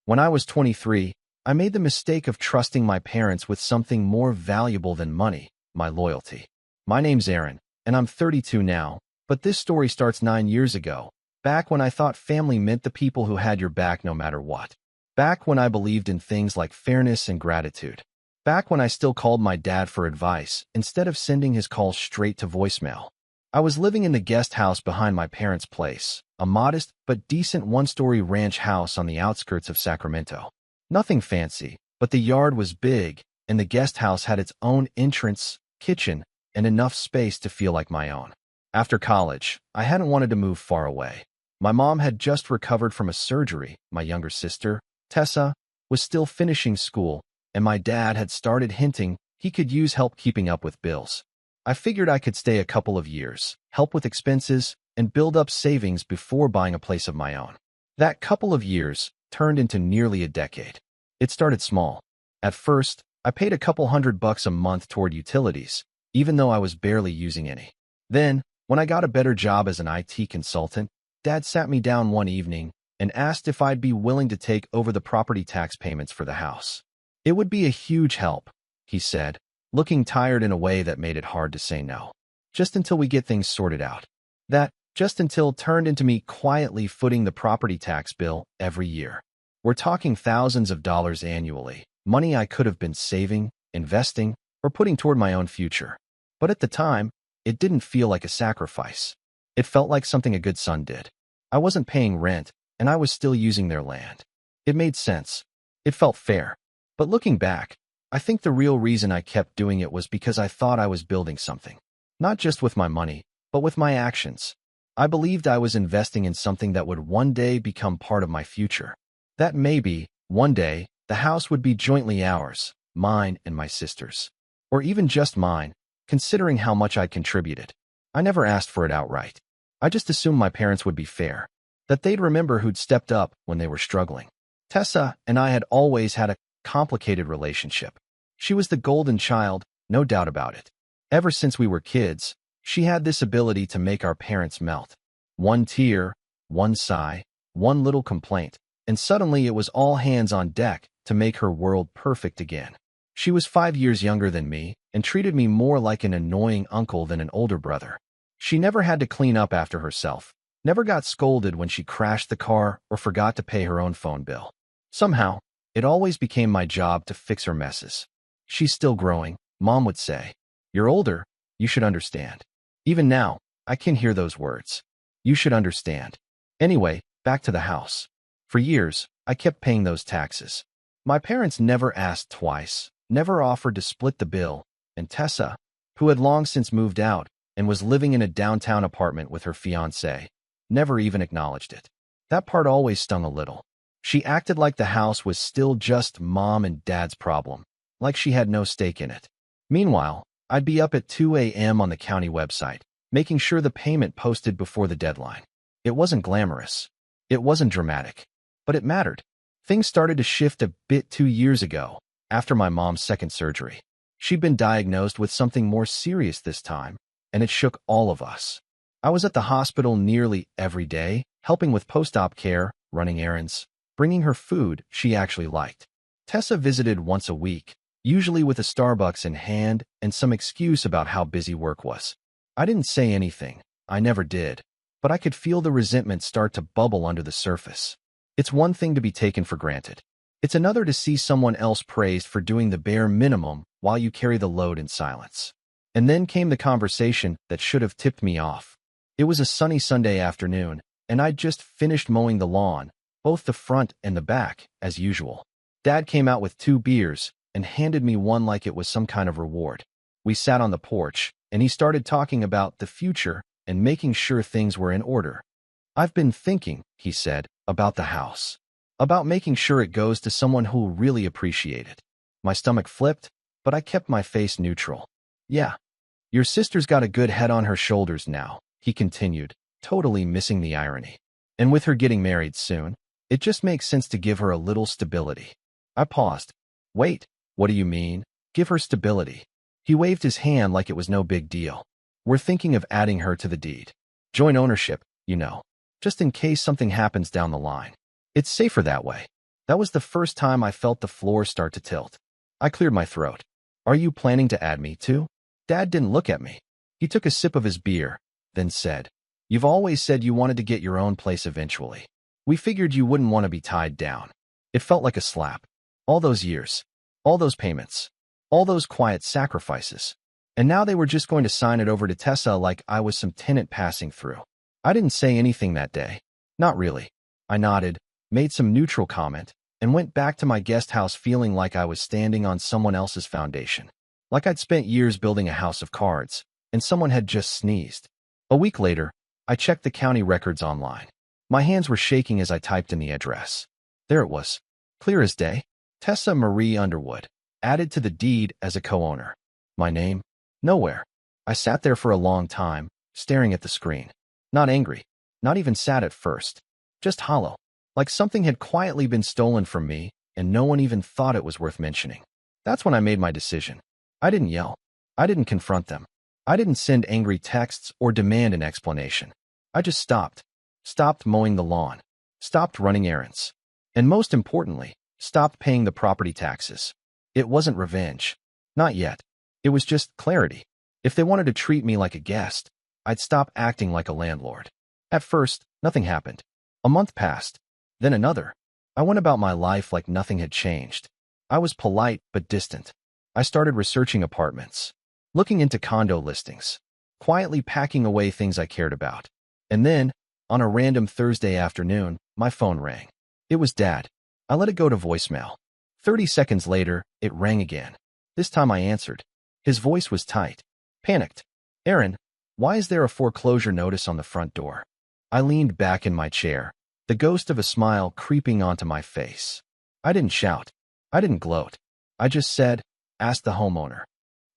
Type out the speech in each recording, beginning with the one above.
When I was 23, I made the mistake of trusting my parents with something more valuable than money, my loyalty. My name's Aaron, and I'm 32 now, but this story starts 9 years ago, back when I thought family meant the people who had your back no matter what. Back when I believed in things like fairness and gratitude. Back when I still called my dad for advice instead of sending his calls straight to voicemail. I was living in the guest house behind my parents' place, a modest but decent one-story ranch house on the outskirts of Sacramento. Nothing fancy, but the yard was big, and the guest house had its own entrance, kitchen, and enough space to feel like my own. After college, I hadn't wanted to move far away. My mom had just recovered from a surgery, my younger sister, Tessa, was still finishing school, and my dad had started hinting he could use help keeping up with bills. I figured I could stay a couple of years, help with expenses, and build up savings before buying a place of my own. That couple of years turned into nearly a decade. It started small. At first, I paid a couple $100 a month toward utilities, even though I was barely using any. Then, when I got a better job as an IT consultant, Dad sat me down one evening and asked if I'd be willing to take over the property tax payments for the house. It would be a huge help, he said, looking tired in a way that made it hard to say no. Just until we get things sorted out. That, just until turned into me quietly footing the property tax bill every year. We're talking thousands of dollars annually, money I could have been saving, investing, or putting toward my own future. But at the time, it didn't feel like a sacrifice. It felt like something a good son did. I wasn't paying rent, and I was still using their land. It made sense. It felt fair. But looking back, I think the real reason I kept doing it was because I thought I was building something. Not just with my money, but with my actions. I believed I was investing in something that would one day become part of my future. That maybe, one day, the house would be jointly ours, mine and my sister's. Or even just mine, considering how much I'd contributed. I never asked for it outright. I just assumed my parents would be fair, that they'd remember who'd stepped up when they were struggling. Tessa and I had always had a complicated relationship. She was the golden child, no doubt about it. Ever since we were kids, she had this ability to make our parents melt. One tear, one sigh, one little complaint, and suddenly it was all hands on deck to make her world perfect again. She was 5 years younger than me and treated me more like an annoying uncle than an older brother. She never had to clean up after herself, never got scolded when she crashed the car or forgot to pay her own phone bill. Somehow, it always became my job to fix her messes. She's still growing, Mom would say. You're older, you should understand. Even now, I can hear those words. You should understand. Anyway, back to the house. For years, I kept paying those taxes. My parents never asked twice, never offered to split the bill, and Tessa, who had long since moved out and was living in a downtown apartment with her fiancé, never even acknowledged it. That part always stung a little. She acted like the house was still just Mom and Dad's problem, like she had no stake in it. Meanwhile, I'd be up at 2 a.m. on the county website, making sure the payment posted before the deadline. It wasn't glamorous. It wasn't dramatic. But it mattered. Things started to shift a bit 2 years ago, after my mom's second surgery. She'd been diagnosed with something more serious this time, and it shook all of us. I was at the hospital nearly every day, helping with post-op care, running errands, bringing her food she actually liked. Tessa visited once a week, usually with a Starbucks in hand and some excuse about how busy work was. I didn't say anything. I never did. But I could feel the resentment start to bubble under the surface. It's one thing to be taken for granted. It's another to see someone else praised for doing the bare minimum while you carry the load in silence. And then came the conversation that should have tipped me off. It was a sunny Sunday afternoon, and I'd just finished mowing the lawn, both the front and the back, as usual. Dad came out with 2 beers and handed me one like it was some kind of reward. We sat on the porch, and he started talking about the future and making sure things were in order. I've been thinking, he said, about the house. About making sure it goes to someone who'll really appreciate it. My stomach flipped, but I kept my face neutral. Yeah, your sister's got a good head on her shoulders now, he continued, totally missing the irony. And with her getting married soon, it just makes sense to give her a little stability. I paused. Wait, what do you mean? Give her stability. He waved his hand like it was no big deal. We're thinking of adding her to the deed. Joint ownership, you know. Just in case something happens down the line. It's safer that way. That was the first time I felt the floor start to tilt. I cleared my throat. Are you planning to add me too? Dad didn't look at me. He took a sip of his beer, then said, You've always said you wanted to get your own place eventually. We figured you wouldn't want to be tied down. It felt like a slap. All those years, all those payments, all those quiet sacrifices. And now they were just going to sign it over to Tessa like I was some tenant passing through. I didn't say anything that day. Not really. I nodded, made some neutral comment, and went back to my guest house feeling like I was standing on someone else's foundation. Like I'd spent years building a house of cards, and someone had just sneezed. A week later, I checked the county records online. My hands were shaking as I typed in the address. There it was, clear as day. Tessa Marie Underwood, added to the deed as a co-owner. My name? Nowhere. I sat there for a long time, staring at the screen. Not angry, not even sad at first. Just hollow, like something had quietly been stolen from me, and no one even thought it was worth mentioning. That's when I made my decision. I didn't yell. I didn't confront them. I didn't send angry texts or demand an explanation. I just stopped. Stopped mowing the lawn. Stopped running errands. And most importantly, stopped paying the property taxes. It wasn't revenge. Not yet. It was just clarity. If they wanted to treat me like a guest, I'd stop acting like a landlord. At first, nothing happened. A month passed. Then another. I went about my life like nothing had changed. I was polite but distant. I started researching apartments, looking into condo listings, quietly packing away things I cared about. And then, on a random Thursday afternoon, my phone rang. It was Dad. I let it go to voicemail. 30 seconds later, it rang again. This time I answered. His voice was tight. Panicked. Aaron, why is there a foreclosure notice on the front door? I leaned back in my chair, the ghost of a smile creeping onto my face. I didn't shout. I didn't gloat. I just said, ask the homeowner.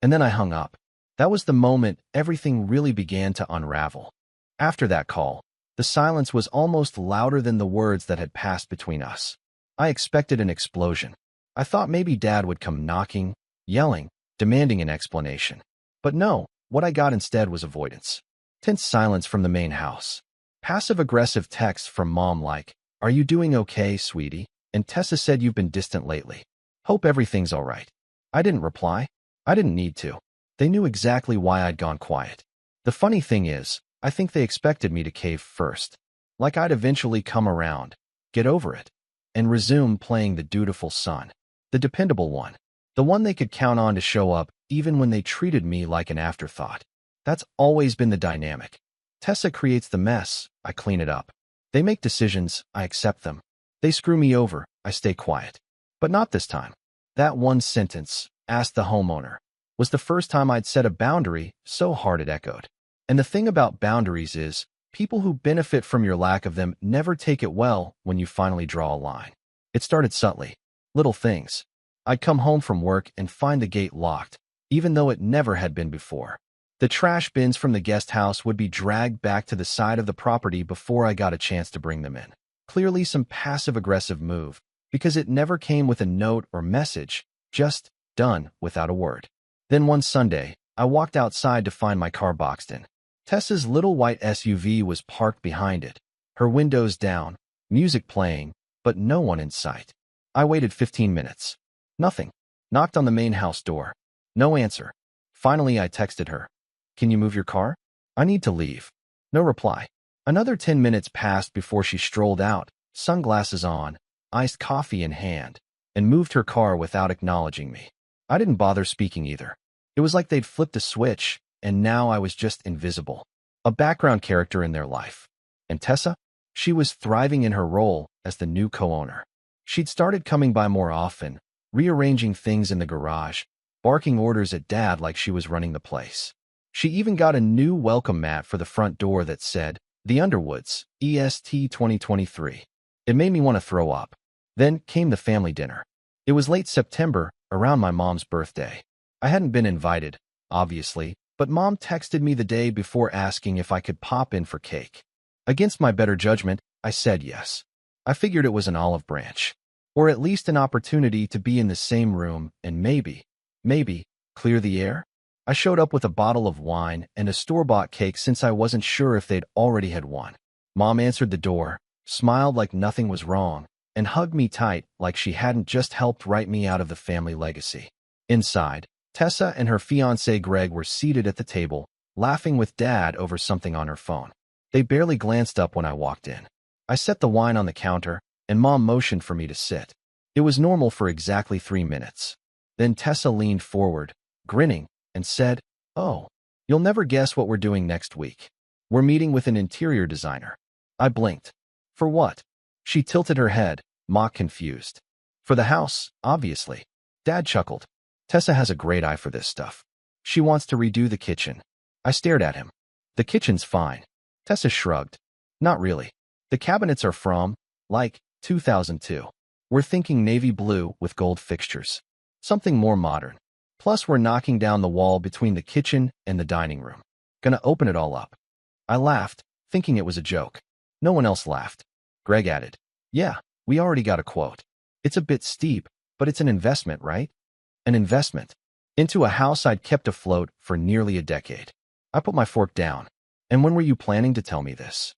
And then I hung up. That was the moment everything really began to unravel. After that call, the silence was almost louder than the words that had passed between us. I expected an explosion. I thought maybe Dad would come knocking, yelling, demanding an explanation. But no, what I got instead was avoidance. Tense silence from the main house. Passive-aggressive texts from Mom like, Are you doing okay, sweetie? And Tessa said you've been distant lately. Hope everything's all right. I didn't reply. I didn't need to. They knew exactly why I'd gone quiet. The funny thing is, I think they expected me to cave first. Like I'd eventually come around, get over it, and resume playing the dutiful son. The dependable one. The one they could count on to show up even when they treated me like an afterthought. That's always been the dynamic. Tessa creates the mess, I clean it up. They make decisions, I accept them. They screw me over, I stay quiet. But not this time. That one sentence, ask the homeowner, was the first time I'd set a boundary so hard it echoed. And the thing about boundaries is, people who benefit from your lack of them never take it well when you finally draw a line. It started subtly. Little things. I'd come home from work and find the gate locked, even though it never had been before. The trash bins from the guest house would be dragged back to the side of the property before I got a chance to bring them in. Clearly some passive-aggressive move, because it never came with a note or message, just done without a word. Then one Sunday, I walked outside to find my car boxed in. Tessa's little white SUV was parked behind it, her windows down, music playing, but no one in sight. I waited 15 minutes. Nothing. Knocked on the main house door. No answer. Finally, I texted her. Can you move your car? I need to leave. No reply. Another 10 minutes passed before she strolled out, sunglasses on, iced coffee in hand, and moved her car without acknowledging me. I didn't bother speaking either. It was like they'd flipped a switch, and now I was just invisible. A background character in their life. And Tessa? She was thriving in her role as the new co-owner. She'd started coming by more often, rearranging things in the garage, barking orders at Dad like she was running the place. She even got a new welcome mat for the front door that said, The Underwoods, EST 2023. It made me want to throw up. Then came the family dinner. It was late September, around my mom's birthday. I hadn't been invited, obviously, but Mom texted me the day before asking if I could pop in for cake. Against my better judgment, I said yes. I figured it was an olive branch, or at least an opportunity to be in the same room and maybe, clear the air. I showed up with a bottle of wine and a store-bought cake since I wasn't sure if they'd already had one. Mom answered the door, smiled like nothing was wrong, and hugged me tight like she hadn't just helped write me out of the family legacy. Inside, Tessa and her fiancé Greg were seated at the table, laughing with Dad over something on her phone. They barely glanced up when I walked in. I set the wine on the counter, and Mom motioned for me to sit. It was normal for exactly 3 minutes. Then Tessa leaned forward, grinning, and said, "Oh, you'll never guess what we're doing next week. We're meeting with an interior designer." I blinked. "For what?" She tilted her head, mock confused. "For the house, obviously." Dad chuckled. "Tessa has a great eye for this stuff. She wants to redo the kitchen." I stared at him. "The kitchen's fine." Tessa shrugged. "Not really. The cabinets are from, like, 2002. We're thinking navy blue with gold fixtures. Something more modern. Plus, we're knocking down the wall between the kitchen and the dining room. Gonna open it all up." I laughed, thinking it was a joke. No one else laughed. Greg added, "Yeah, we already got a quote. It's a bit steep, but it's an investment, right?" An investment. Into a house I'd kept afloat for nearly a decade. I put my fork down. "And when were you planning to tell me this?"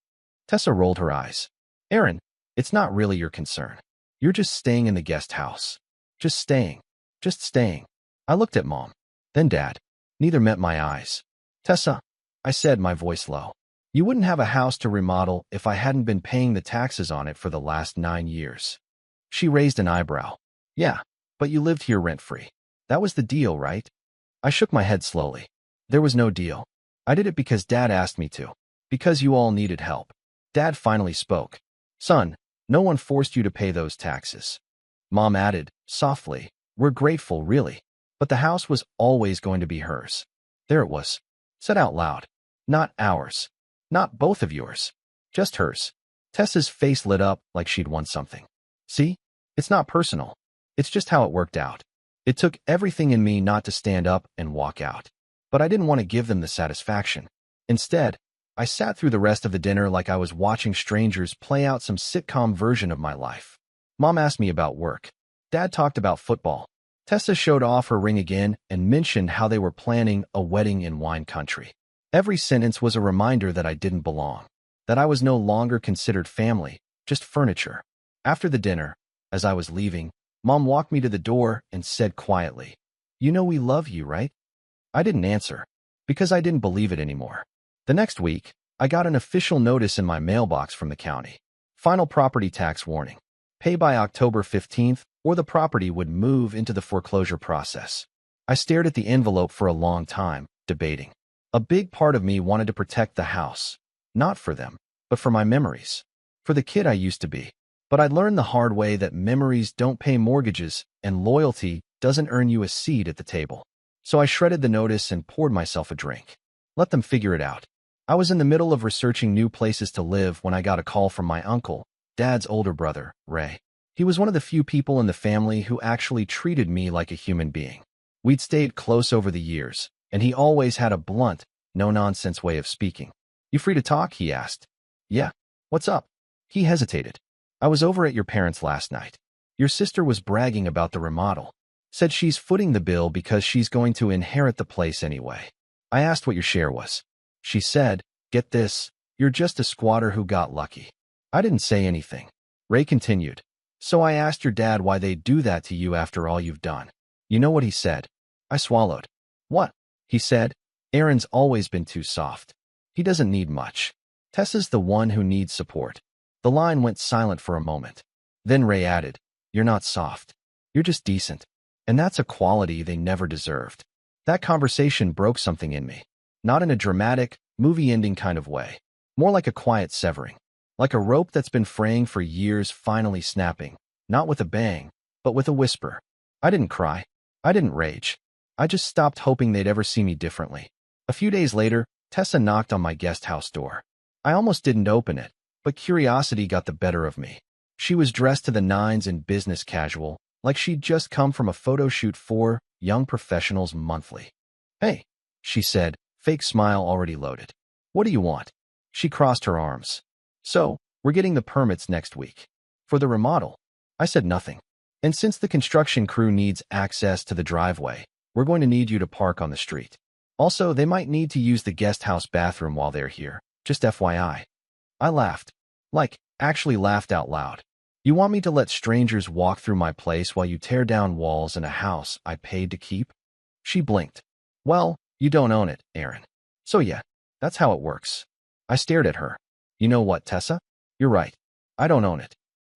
Tessa rolled her eyes. "Aaron, it's not really your concern. You're just staying in the guest house. Just staying. Just staying." I looked at Mom, then Dad. Neither met my eyes. "Tessa," I said, my voice low, "you wouldn't have a house to remodel if I hadn't been paying the taxes on it for the last 9 years. She raised an eyebrow. "Yeah, but you lived here rent-free. That was the deal, right?" I shook my head slowly. "There was no deal. I did it because Dad asked me to. Because you all needed help." Dad finally spoke. "Son, no one forced you to pay those taxes." Mom added, softly, "We're grateful, really. But the house was always going to be hers." There it was, said out loud. "Not ours. Not both of yours. Just hers." Tessa's face lit up like she'd won something. "See? It's not personal. It's just how it worked out." It took everything in me not to stand up and walk out. But I didn't want to give them the satisfaction. Instead, I sat through the rest of the dinner like I was watching strangers play out some sitcom version of my life. Mom asked me about work. Dad talked about football. Tessa showed off her ring again and mentioned how they were planning a wedding in wine country. Every sentence was a reminder that I didn't belong, that I was no longer considered family, just furniture. After the dinner, as I was leaving, Mom walked me to the door and said quietly, "You know we love you, right?" I didn't answer, because I didn't believe it anymore. The next week, I got an official notice in my mailbox from the county. Final property tax warning. Pay by October 15th, or the property would move into the foreclosure process. I stared at the envelope for a long time, debating. A big part of me wanted to protect the house. Not for them, but for my memories. For the kid I used to be. But I learned the hard way that memories don't pay mortgages and loyalty doesn't earn you a seat at the table. So I shredded the notice and poured myself a drink. Let them figure it out. I was in the middle of researching new places to live when I got a call from my uncle, Dad's older brother, Ray. He was one of the few people in the family who actually treated me like a human being. We'd stayed close over the years, and he always had a blunt, no-nonsense way of speaking. "You free to talk?" he asked. "Yeah. What's up?" He hesitated. "I was over at your parents' last night. Your sister was bragging about the remodel. Said she's footing the bill because she's going to inherit the place anyway. I asked what your share was. She said, get this, you're just a squatter who got lucky." I didn't say anything. Ray continued. "So I asked your dad why they'd do that to you after all you've done. You know what he said?" I swallowed. "What?" He said, "Aaron's always been too soft. He doesn't need much. Tessa's the one who needs support." The line went silent for a moment. Then Ray added, "You're not soft. You're just decent. And that's a quality they never deserved." That conversation broke something in me. Not in a dramatic, movie-ending kind of way. More like a quiet severing. Like a rope that's been fraying for years finally snapping. Not with a bang, but with a whisper. I didn't cry. I didn't rage. I just stopped hoping they'd ever see me differently. A few days later, Tessa knocked on my guest house door. I almost didn't open it, but curiosity got the better of me. She was dressed to the nines in business casual, like she'd just come from a photo shoot for Young Professionals Monthly. "Hey," she said, fake smile already loaded. "What do you want?" She crossed her arms. "So, we're getting the permits next week. For the remodel." I said nothing. "And since the construction crew needs access to the driveway, we're going to need you to park on the street. Also, they might need to use the guest house bathroom while they're here, just FYI. I laughed. Like, actually laughed out loud. You want me to let strangers walk through my place while you tear down walls in a house I paid to keep? She blinked. Well, you don't own it, Aaron. So yeah, that's how it works. I stared at her. You know what, Tessa? You're right. I don't own it.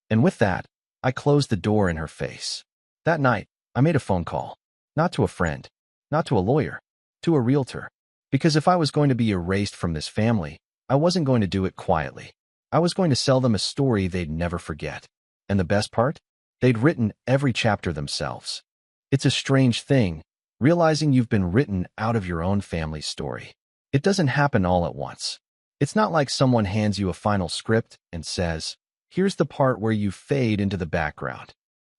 And with that, I closed the door in her face. That night, I made a phone call. Not to a friend, not to a lawyer, to a realtor. Because if I was going to be erased from this family, I wasn't going to do it quietly. I was going to sell them a story they'd never forget. And the best part? They'd written every chapter themselves. It's a strange thing, realizing you've been written out of your own family's story. It doesn't happen all at once. It's not like someone hands you a final script and says, here's the part where you fade into the background.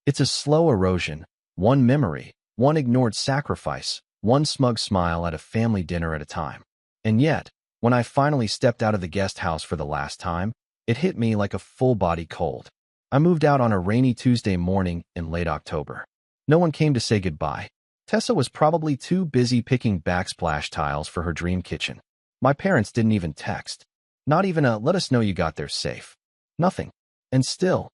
It's a slow erosion, one memory, one ignored sacrifice, one smug smile at a family dinner at a time. And yet, when I finally stepped out of the guest house for the last time, it hit me like a full-body cold. I moved out on a rainy Tuesday morning in late October. No one came to say goodbye. Tessa was probably too busy picking backsplash tiles for her dream kitchen. My parents didn't even text. Not even a let us know you got there safe. Nothing. And still,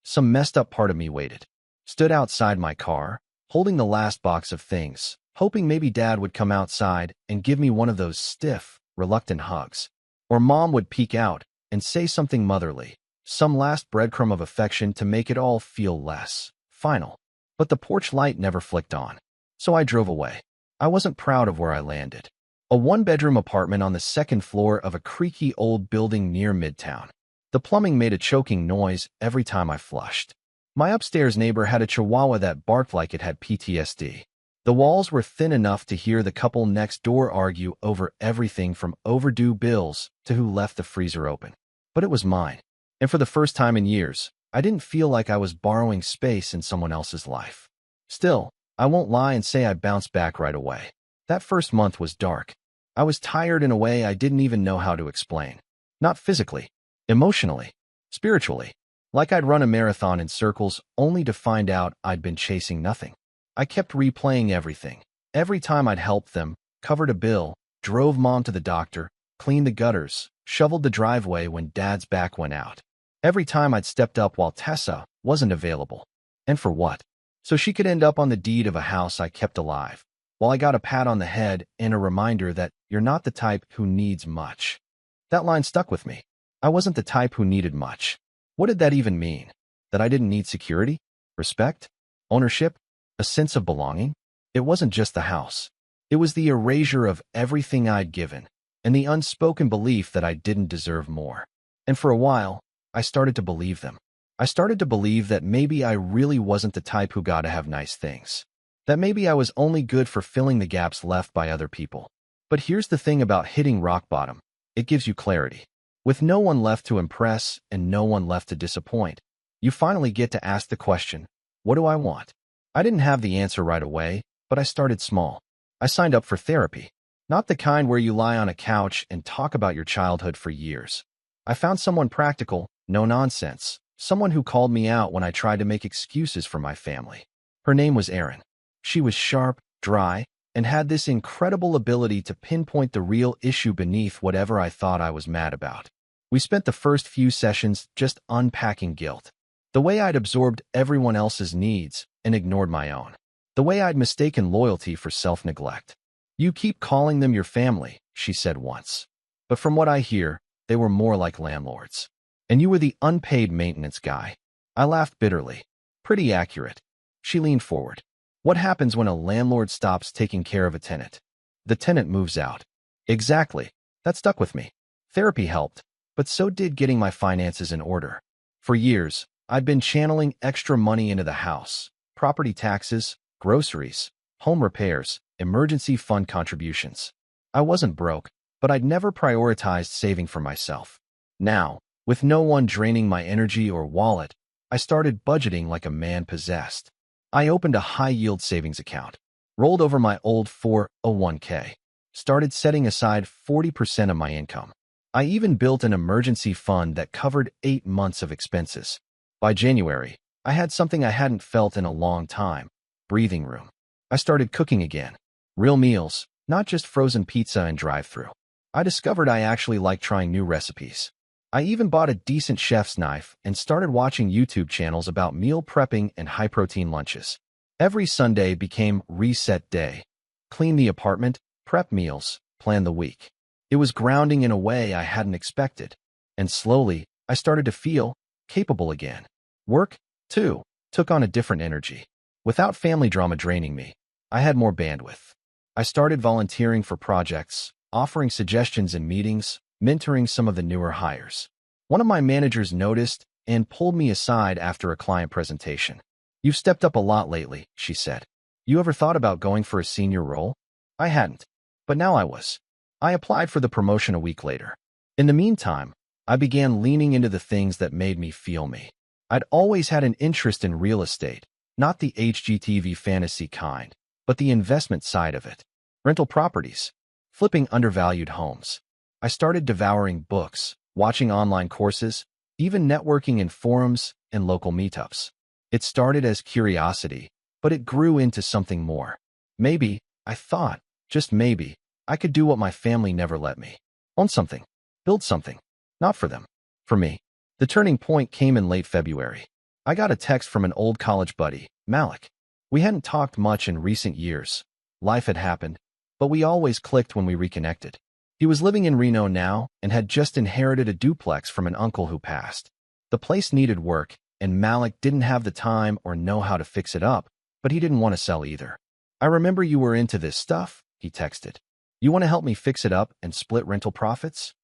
some messed up part of me waited. Stood outside my car, holding the last box of things, hoping maybe Dad would come outside and give me one of those stiff, reluctant hugs. Or Mom would peek out and say something motherly, some last breadcrumb of affection to make it all feel less final. But the porch light never flicked on. So I drove away. I wasn't proud of where I landed. A one-bedroom apartment on the second floor of a creaky old building near Midtown. The plumbing made a choking noise every time I flushed. My upstairs neighbor had a chihuahua that barked like it had PTSD. The walls were thin enough to hear the couple next door argue over everything from overdue bills to who left the freezer open. But it was mine. And for the first time in years, I didn't feel like I was borrowing space in someone else's life. Still, I won't lie and say I bounced back right away. That first month was dark. I was tired in a way I didn't even know how to explain. Not physically, emotionally, spiritually. Like I'd run a marathon in circles only to find out I'd been chasing nothing. I kept replaying everything. Every time I'd helped them, covered a bill, drove Mom to the doctor, cleaned the gutters, shoveled the driveway when Dad's back went out. Every time I'd stepped up while Tessa wasn't available. And for what? So she could end up on the deed of a house I kept alive, while I got a pat on the head and a reminder that you're not the type who needs much. That line stuck with me. I wasn't the type who needed much. What did that even mean? That I didn't need security? Respect? Ownership? A sense of belonging? It wasn't just the house. It was the erasure of everything I'd given, and the unspoken belief that I didn't deserve more. And for a while, I started to believe them. I started to believe that maybe I really wasn't the type who got to have nice things. That maybe I was only good for filling the gaps left by other people. But here's the thing about hitting rock bottom. It gives you clarity. With no one left to impress and no one left to disappoint, you finally get to ask the question, what do I want? I didn't have the answer right away, but I started small. I signed up for therapy. Not the kind where you lie on a couch and talk about your childhood for years. I found someone practical, no nonsense, someone who called me out when I tried to make excuses for my family. Her name was Erin. She was sharp, dry, and had this incredible ability to pinpoint the real issue beneath whatever I thought I was mad about. We spent the first few sessions just unpacking guilt. The way I'd absorbed everyone else's needs and ignored my own. The way I'd mistaken loyalty for self-neglect. You keep calling them your family, she said once. But from what I hear, they were more like landlords. And you were the unpaid maintenance guy. I laughed bitterly. Pretty accurate. She leaned forward. What happens when a landlord stops taking care of a tenant? The tenant moves out. Exactly. That stuck with me. Therapy helped, but so did getting my finances in order. For years, I'd been channeling extra money into the house. Property taxes, groceries, home repairs, emergency fund contributions. I wasn't broke, but I'd never prioritized saving for myself. Now, with no one draining my energy or wallet, I started budgeting like a man possessed. I opened a high-yield savings account, rolled over my old 401k, started setting aside 40% of my income. I even built an emergency fund that covered 8 months of expenses. By January, I had something I hadn't felt in a long time, breathing room. I started cooking again. Real meals, not just frozen pizza and drive-thru. I discovered I actually like trying new recipes. I even bought a decent chef's knife and started watching YouTube channels about meal prepping and high-protein lunches. Every Sunday became reset day. Clean the apartment, prep meals, plan the week. It was grounding in a way I hadn't expected. And slowly, I started to feel capable again. Work, too, took on a different energy. Without family drama draining me, I had more bandwidth. I started volunteering for projects, offering suggestions in meetings, mentoring some of the newer hires. One of my managers noticed and pulled me aside after a client presentation. "You've stepped up a lot lately," she said. "You ever thought about going for a senior role?" I hadn't, but now I was. I applied for the promotion a week later. In the meantime, I began leaning into the things that made me feel me. I'd always had an interest in real estate, not the HGTV fantasy kind, but the investment side of it. Rental properties, flipping undervalued homes. I started devouring books, watching online courses, even networking in forums and local meetups. It started as curiosity, but it grew into something more. Maybe, I thought, just maybe, I could do what my family never let me. Own something. Build something. Not for them. For me. The turning point came in late February. I got a text from an old college buddy, Malik. We hadn't talked much in recent years. Life had happened, but we always clicked when we reconnected. He was living in Reno now and had just inherited a duplex from an uncle who passed. The place needed work, and Malik didn't have the time or know how to fix it up, but he didn't want to sell either. "I remember you were into this stuff," he texted. "You want to help me fix it up and split rental profits?"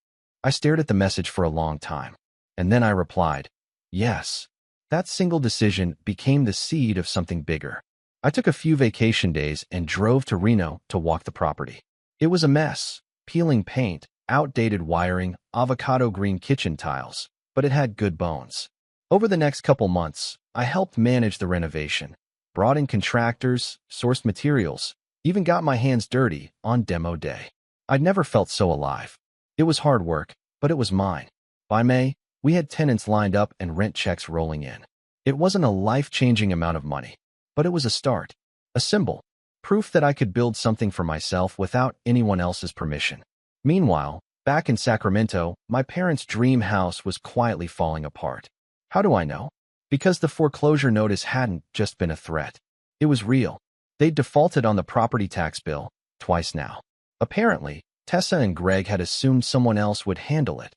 I stared at the message for a long time, and then I replied, "Yes." That single decision became the seed of something bigger. I took a few vacation days and drove to Reno to walk the property. It was a mess, peeling paint, outdated wiring, avocado green kitchen tiles, but it had good bones. Over the next couple months, I helped manage the renovation, brought in contractors, sourced materials, even got my hands dirty on demo day. I'd never felt so alive. It was hard work, but it was mine. By May, we had tenants lined up and rent checks rolling in. It wasn't a life-changing amount of money, but it was a start, a symbol, proof that I could build something for myself without anyone else's permission. Meanwhile, back in Sacramento, my parents' dream house was quietly falling apart. How do I know? Because the foreclosure notice hadn't just been a threat. It was real. They'd defaulted on the property tax bill, twice now. Apparently, Tessa and Greg had assumed someone else would handle it.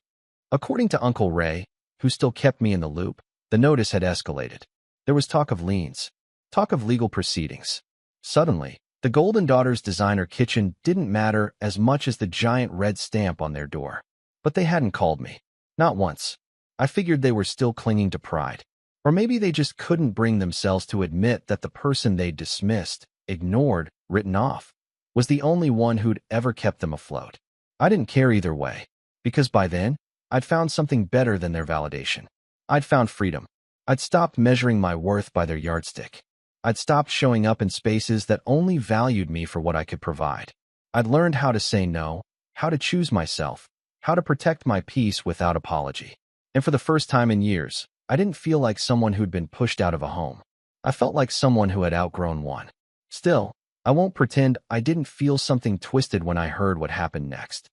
According to Uncle Ray, who still kept me in the loop, the notice had escalated. There was talk of liens, talk of legal proceedings. Suddenly, the Golden Daughters designer kitchen didn't matter as much as the giant red stamp on their door. But they hadn't called me. Not once. I figured they were still clinging to pride. Or maybe they just couldn't bring themselves to admit that the person they'd dismissed, ignored, written off, was the only one who'd ever kept them afloat. I didn't care either way, because by then, I'd found something better than their validation. I'd found freedom. I'd stopped measuring my worth by their yardstick. I'd stopped showing up in spaces that only valued me for what I could provide. I'd learned how to say no, how to choose myself, how to protect my peace without apology. And for the first time in years, I didn't feel like someone who'd been pushed out of a home. I felt like someone who had outgrown one. Still, I won't pretend I didn't feel something twisted when I heard what happened next.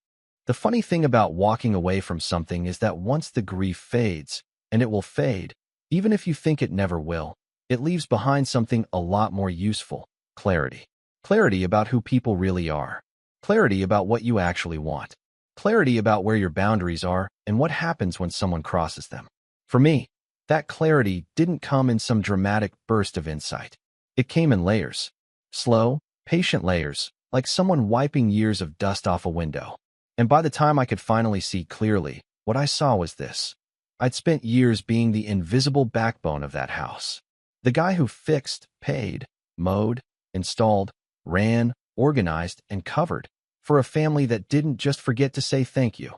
The funny thing about walking away from something is that once the grief fades, and it will fade, even if you think it never will, it leaves behind something a lot more useful: clarity. Clarity about who people really are. Clarity about what you actually want. Clarity about where your boundaries are and what happens when someone crosses them. For me, that clarity didn't come in some dramatic burst of insight. It came in layers. Slow, patient layers, like someone wiping years of dust off a window. And by the time I could finally see clearly, what I saw was this. I'd spent years being the invisible backbone of that house. The guy who fixed, paid, mowed, installed, ran, organized, and covered for a family that didn't just forget to say thank you.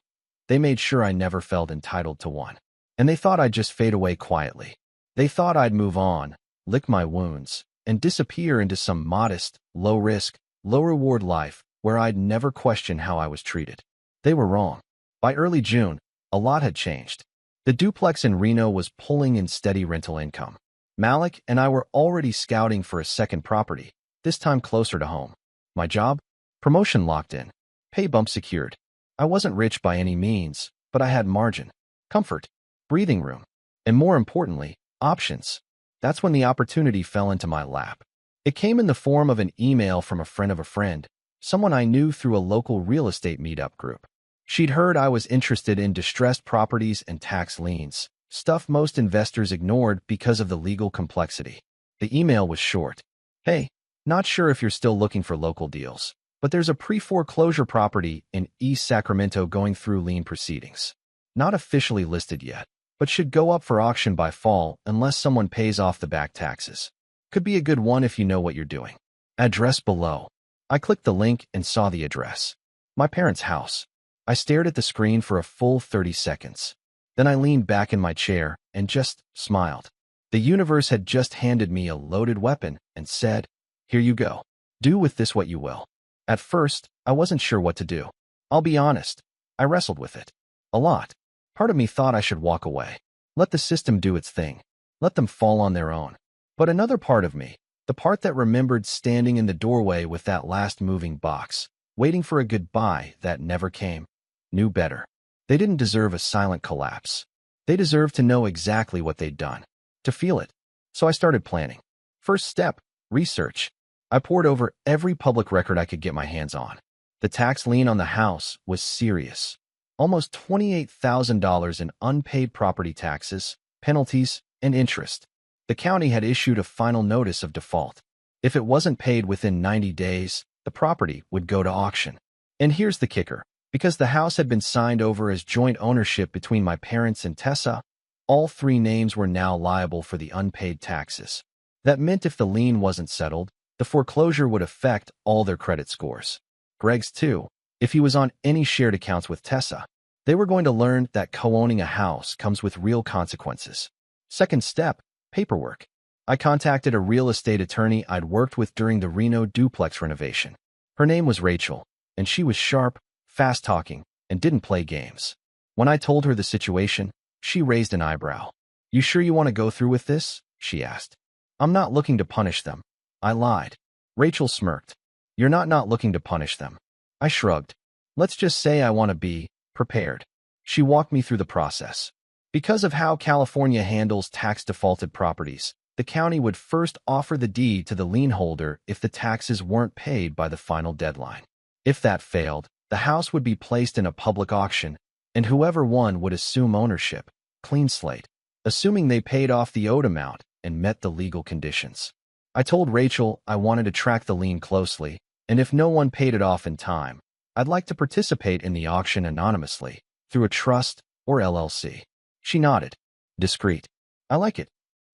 They made sure I never felt entitled to one. And they thought I'd just fade away quietly. They thought I'd move on, lick my wounds, and disappear into some modest, low-risk, low-reward life where I'd never question how I was treated. They were wrong. By early June, a lot had changed. The duplex in Reno was pulling in steady rental income. Malik and I were already scouting for a second property, this time closer to home. My job? Promotion locked in. Pay bump secured. I wasn't rich by any means, but I had margin. comfort, breathing room, and more importantly, options. That's when the opportunity fell into my lap. It came in the form of an email from a friend of a friend, someone I knew through a local real estate meetup group. She'd heard I was interested in distressed properties and tax liens, stuff most investors ignored because of the legal complexity. The email was short. Hey, not sure if you're still looking for local deals, but there's a pre-foreclosure property in East Sacramento going through lien proceedings. Not officially listed yet, but should go up for auction by fall unless someone pays off the back taxes. Could be a good one if you know what you're doing. Address below. I clicked the link and saw the address. My parents' house. I stared at the screen for a full 30 seconds. Then I leaned back in my chair and just smiled. The universe had just handed me a loaded weapon and said, "Here you go. Do with this what you will." At first, I wasn't sure what to do. I'll be honest, I wrestled with it. A lot. Part of me thought I should walk away. Let the system do its thing. Let them fall on their own. But another part of me, the part that remembered standing in the doorway with that last moving box, waiting for a goodbye that never came, knew better. They didn't deserve a silent collapse. They deserved to know exactly what they'd done, to feel it. So I started planning. First step, research. I poured over every public record I could get my hands on. The tax lien on the house was serious. Almost $28,000 in unpaid property taxes, penalties, and interest. The county had issued a final notice of default. If it wasn't paid within 90 days, the property would go to auction. And here's the kicker. Because the house had been signed over as joint ownership between my parents and Tessa, all three names were now liable for the unpaid taxes. That meant if the lien wasn't settled, the foreclosure would affect all their credit scores. Greg's too, if he was on any shared accounts with Tessa. They were going to learn that co-owning a house comes with real consequences. Second step, paperwork. I contacted a real estate attorney I'd worked with during the Reno duplex renovation. Her name was Rachel, and she was sharp, fast-talking, and didn't play games. When I told her the situation, she raised an eyebrow. "You sure you want to go through with this?" she asked. "I'm not looking to punish them." I lied. Rachel smirked. "You're not looking to punish them." I shrugged. "Let's just say I want to be prepared." She walked me through the process. Because of how California handles tax-defaulted properties, the county would first offer the deed to the lien holder if the taxes weren't paid by the final deadline. If that failed, the house would be placed in a public auction, and whoever won would assume ownership, clean slate, assuming they paid off the owed amount and met the legal conditions. I told Rachel I wanted to track the lien closely, and if no one paid it off in time, I'd like to participate in the auction anonymously, through a trust or LLC. She nodded. Discreet. I like it.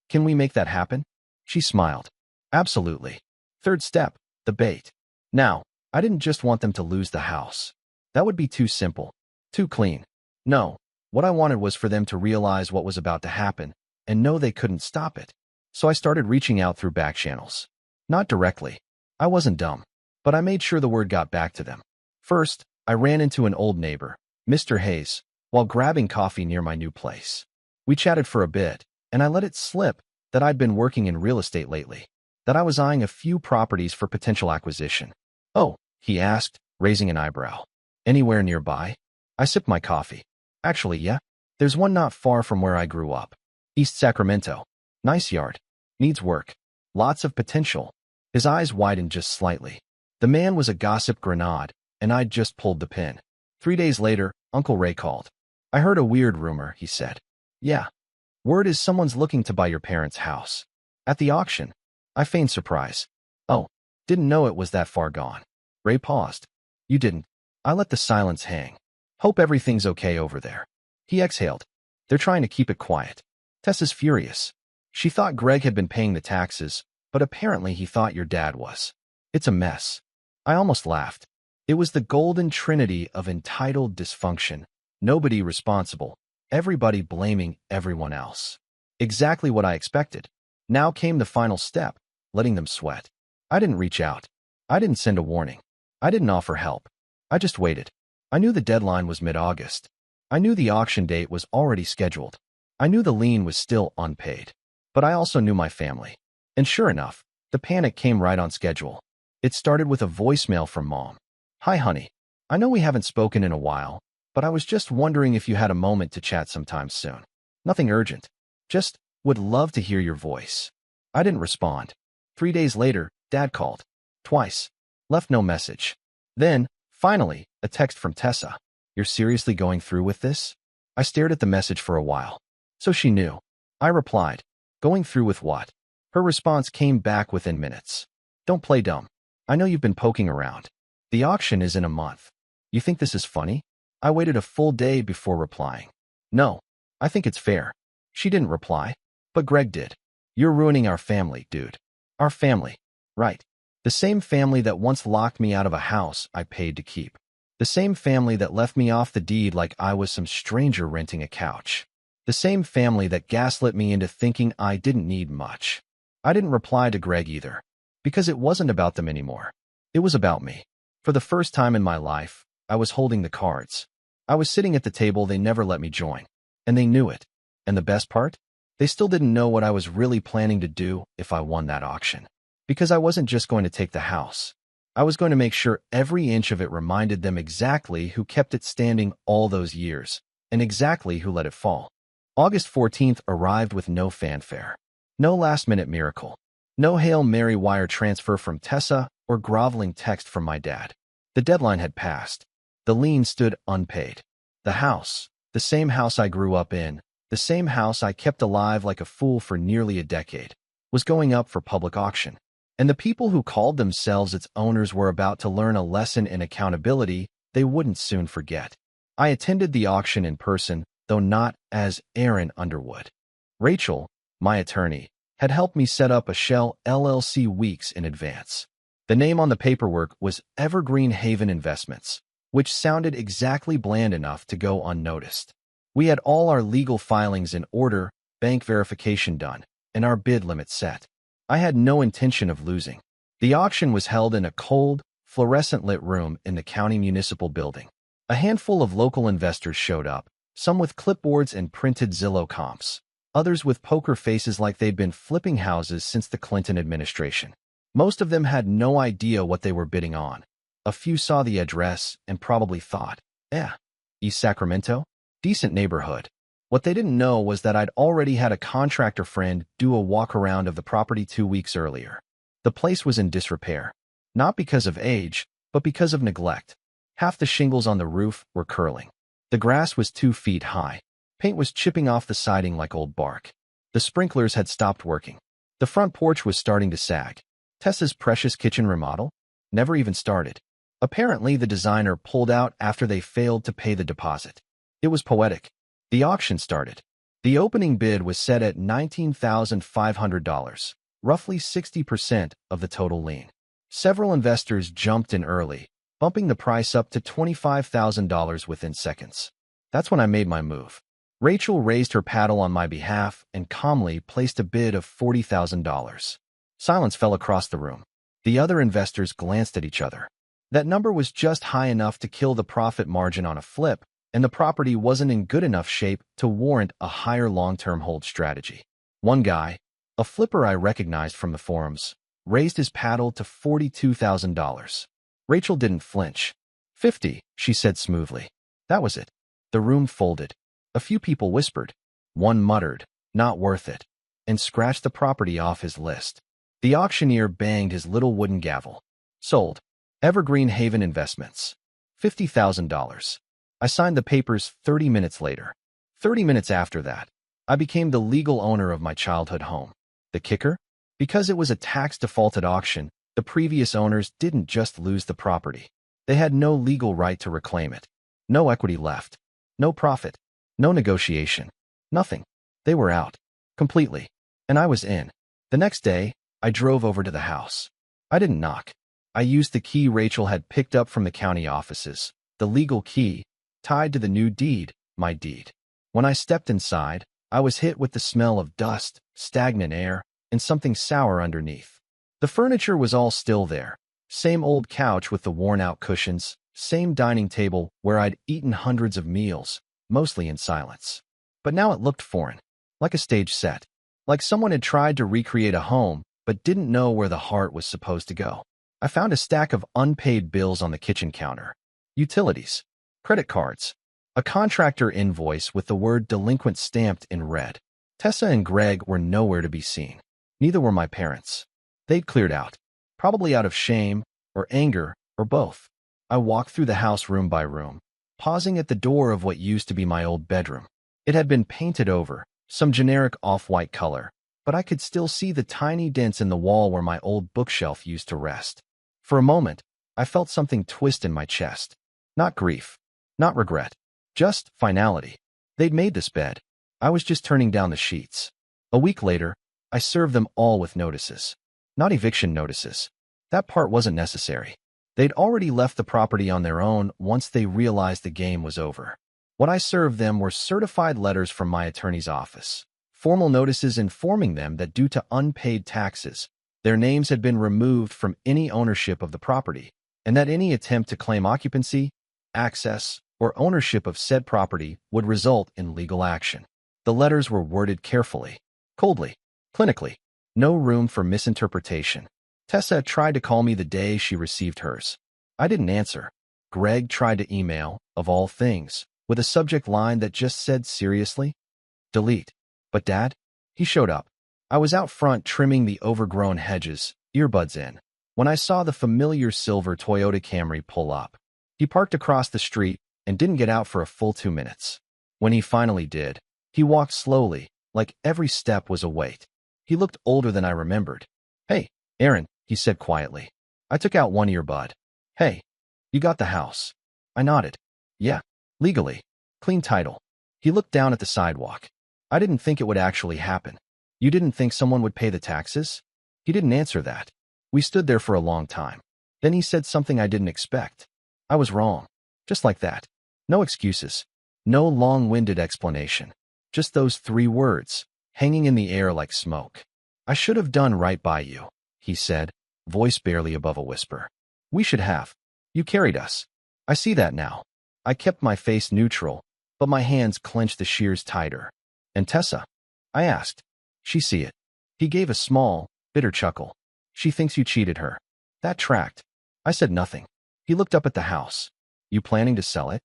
Can we make that happen? She smiled. Absolutely. Third step, the bait. Now, I didn't just want them to lose the house. That would be too simple, too clean. No, what I wanted was for them to realize what was about to happen and know they couldn't stop it. So I started reaching out through back channels. Not directly. I wasn't dumb, but I made sure the word got back to them. First, I ran into an old neighbor, Mr. Hayes, while grabbing coffee near my new place. We chatted for a bit, and I let it slip that I'd been working in real estate lately, that I was eyeing a few properties for potential acquisition. "Oh," he asked, raising an eyebrow. "Anywhere nearby?" I sipped my coffee. "Actually, yeah. There's one not far from where I grew up. East Sacramento. Nice yard. Needs work. Lots of potential." His eyes widened just slightly. The man was a gossip grenade, and I'd just pulled the pin. 3 days later, Uncle Ray called. "I heard a weird rumor," he said. "Yeah. Word is someone's looking to buy your parents' house. At the auction." I feigned surprise. "Oh, didn't know it was that far gone." Ray paused. "You didn't?" I let the silence hang. "Hope everything's okay over there." He exhaled. "They're trying to keep it quiet." Tessa's furious. She thought Greg had been paying the taxes, but apparently he thought your dad was. It's a mess. I almost laughed. It was the golden trinity of entitled dysfunction. Nobody responsible. Everybody blaming everyone else. Exactly what I expected. Now came the final step, letting them sweat. I didn't reach out. I didn't send a warning. I didn't offer help. I just waited. I knew the deadline was mid-August. I knew the auction date was already scheduled. I knew the lien was still unpaid. But I also knew my family. And sure enough, the panic came right on schedule. It started with a voicemail from Mom. "Hi, honey. I know we haven't spoken in a while, but I was just wondering if you had a moment to chat sometime soon. Nothing urgent. Just would love to hear your voice. I didn't respond. 3 days later, Dad called. Twice. Left no message. Then, finally, a text from Tessa. You're seriously going through with this? I stared at the message for a while. So she knew. I replied. Going through with what? Her response came back within minutes. Don't play dumb. I know you've been poking around. The auction is in a month. You think this is funny? I waited a full day before replying. No, I think it's fair. She didn't reply, but Greg did. You're ruining our family, dude. Our family. Right. The same family that once locked me out of a house I paid to keep. The same family that left me off the deed like I was some stranger renting a couch. The same family that gaslit me into thinking I didn't need much. I didn't reply to Greg either, because it wasn't about them anymore. It was about me. For the first time in my life, I was holding the cards. I was sitting at the table they never let me join, and they knew it. And the best part? They still didn't know what I was really planning to do if I won that auction. Because I wasn't just going to take the house. I was going to make sure every inch of it reminded them exactly who kept it standing all those years, and exactly who let it fall. August 14th arrived with no fanfare. No last-minute miracle. No Hail Mary wire transfer from Tessa or groveling text from my dad. The deadline had passed. The lien stood unpaid. The house, the same house I grew up in, the same house I kept alive like a fool for nearly a decade, was going up for public auction. And the people who called themselves its owners were about to learn a lesson in accountability they wouldn't soon forget. I attended the auction in person, though not as Aaron Underwood. Rachel, my attorney, had helped me set up a shell LLC weeks in advance. The name on the paperwork was Evergreen Haven Investments, which sounded exactly bland enough to go unnoticed. We had all our legal filings in order, bank verification done, and our bid limit set. I had no intention of losing. The auction was held in a cold, fluorescent-lit room in the county municipal building. A handful of local investors showed up, some with clipboards and printed Zillow comps, others with poker faces like they'd been flipping houses since the Clinton administration. Most of them had no idea what they were bidding on. A few saw the address and probably thought, East Sacramento? Decent neighborhood. What they didn't know was that I'd already had a contractor friend do a walk-around of the property 2 weeks earlier. The place was in disrepair, not because of age, but because of neglect. Half the shingles on the roof were curling. The grass was 2 feet high. Paint was chipping off the siding like old bark. The sprinklers had stopped working. The front porch was starting to sag. Tessa's precious kitchen remodel? Never even started. Apparently, the designer pulled out after they failed to pay the deposit. It was poetic. The auction started. The opening bid was set at $19,500, roughly 60% of the total lien. Several investors jumped in early, bumping the price up to $25,000 within seconds. That's when I made my move. Rachel raised her paddle on my behalf and calmly placed a bid of $40,000. Silence fell across the room. The other investors glanced at each other. That number was just high enough to kill the profit margin on a flip, and the property wasn't in good enough shape to warrant a higher long-term hold strategy. One guy, a flipper I recognized from the forums, raised his paddle to $42,000. Rachel didn't flinch. 50, she said smoothly. That was it. The room folded. A few people whispered. One muttered, not worth it, and scratched the property off his list. The auctioneer banged his little wooden gavel. Sold. Evergreen Haven Investments. $50,000. I signed the papers 30 minutes later. 30 minutes after that, I became the legal owner of my childhood home. The kicker? Because it was a tax-defaulted auction, the previous owners didn't just lose the property. They had no legal right to reclaim it. No equity left. No profit. No negotiation. Nothing. They were out. Completely. And I was in. The next day, I drove over to the house. I didn't knock. I used the key Rachel had picked up from the county offices, the legal key, tied to the new deed, my deed. When I stepped inside, I was hit with the smell of dust, stagnant air, and something sour underneath. The furniture was all still there. Same old couch with the worn-out cushions, same dining table where I'd eaten hundreds of meals, mostly in silence. But now it looked foreign, like a stage set, like someone had tried to recreate a home but didn't know where the heart was supposed to go. I found a stack of unpaid bills on the kitchen counter. Utilities. Credit cards. A contractor invoice with the word delinquent stamped in red. Tessa and Greg were nowhere to be seen. Neither were my parents. They'd cleared out, probably out of shame or anger or both. I walked through the house room by room, pausing at the door of what used to be my old bedroom. It had been painted over, some generic off-white color, but I could still see the tiny dents in the wall where my old bookshelf used to rest. For a moment, I felt something twist in my chest. Not grief, not regret, just finality. They'd made this bed. I was just turning down the sheets. A week later, I served them all with notices. Not eviction notices. That part wasn't necessary. They'd already left the property on their own once they realized the game was over. What I served them were certified letters from my attorney's office, formal notices informing them that due to unpaid taxes, their names had been removed from any ownership of the property, and that any attempt to claim occupancy, access, or ownership of said property would result in legal action. The letters were worded carefully, coldly, clinically. No room for misinterpretation. Tessa tried to call me the day she received hers. I didn't answer. Greg tried to email, of all things, with a subject line that just said seriously, delete. But Dad? He showed up. I was out front trimming the overgrown hedges, earbuds in, when I saw the familiar silver Toyota Camry pull up. He parked across the street and didn't get out for a full 2 minutes. When he finally did, he walked slowly, like every step was a weight. He looked older than I remembered. Hey, Aaron, he said quietly. I took out one earbud. Hey, you got the house. I nodded. Yeah, legally. Clean title. He looked down at the sidewalk. I didn't think it would actually happen. You didn't think someone would pay the taxes? He didn't answer that. We stood there for a long time. Then he said something I didn't expect. I was wrong. Just like that. No excuses. No long-winded explanation. Just those 3 words, hanging in the air like smoke. I should have done right by you, he said, voice barely above a whisper. We should have. You carried us. I see that now. I kept my face neutral, but my hands clenched the shears tighter. And Tessa? I asked. She see it. He gave a small, bitter chuckle. She thinks you cheated her. That tracked. I said nothing. He looked up at the house. You planning to sell it?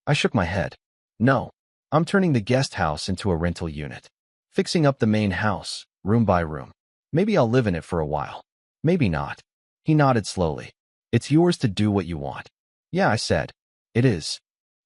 I shook my head. No. I'm turning the guest house into a rental unit. Fixing up the main house, room by room. Maybe I'll live in it for a while. Maybe not. He nodded slowly. It's yours to do what you want. Yeah, I said. It is.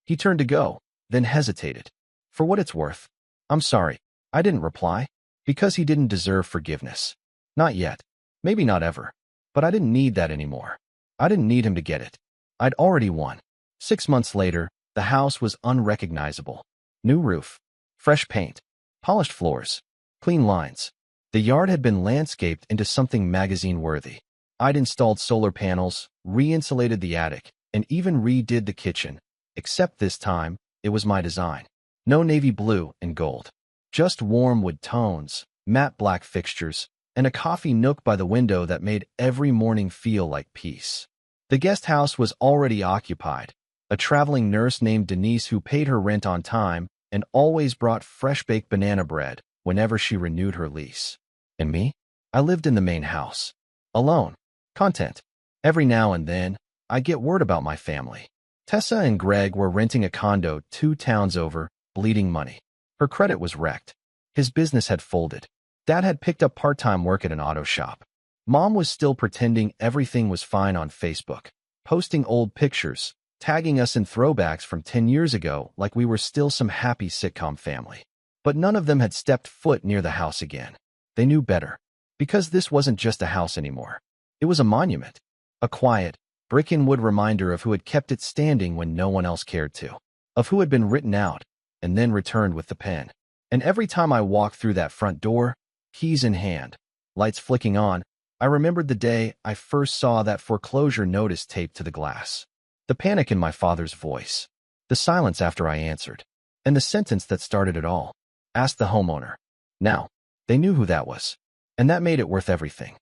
He turned to go, then hesitated. For what it's worth. I'm sorry. I didn't reply. Because he didn't deserve forgiveness. Not yet. Maybe not ever. But I didn't need that anymore. I didn't need him to get it. I'd already won. 6 months later, the house was unrecognizable. New roof. Fresh paint. Polished floors. Clean lines. The yard had been landscaped into something magazine-worthy. I'd installed solar panels, re-insulated the attic, and even redid the kitchen. Except this time, it was my design. No navy blue and gold. Just warm wood tones, matte black fixtures, and a coffee nook by the window that made every morning feel like peace. The guest house was already occupied. A traveling nurse named Denise who paid her rent on time and always brought fresh-baked banana bread whenever she renewed her lease. And me? I lived in the main house. Alone. Content. Every now and then, I get word about my family. Tessa and Greg were renting a condo 2 towns over, bleeding money. Her credit was wrecked. His business had folded. Dad had picked up part-time work at an auto shop. Mom was still pretending everything was fine on Facebook, posting old pictures, tagging us in throwbacks from 10 years ago like we were still some happy sitcom family. But none of them had stepped foot near the house again. They knew better. Because this wasn't just a house anymore. It was a monument. A quiet, brick-and-wood reminder of who had kept it standing when no one else cared to. Of who had been written out, and then returned with the pen. And every time I walked through that front door, keys in hand, lights flicking on, I remembered the day I first saw that foreclosure notice taped to the glass. The panic in my father's voice. The silence after I answered. And the sentence that started it all. Ask the homeowner. Now, they knew who that was. And that made it worth everything.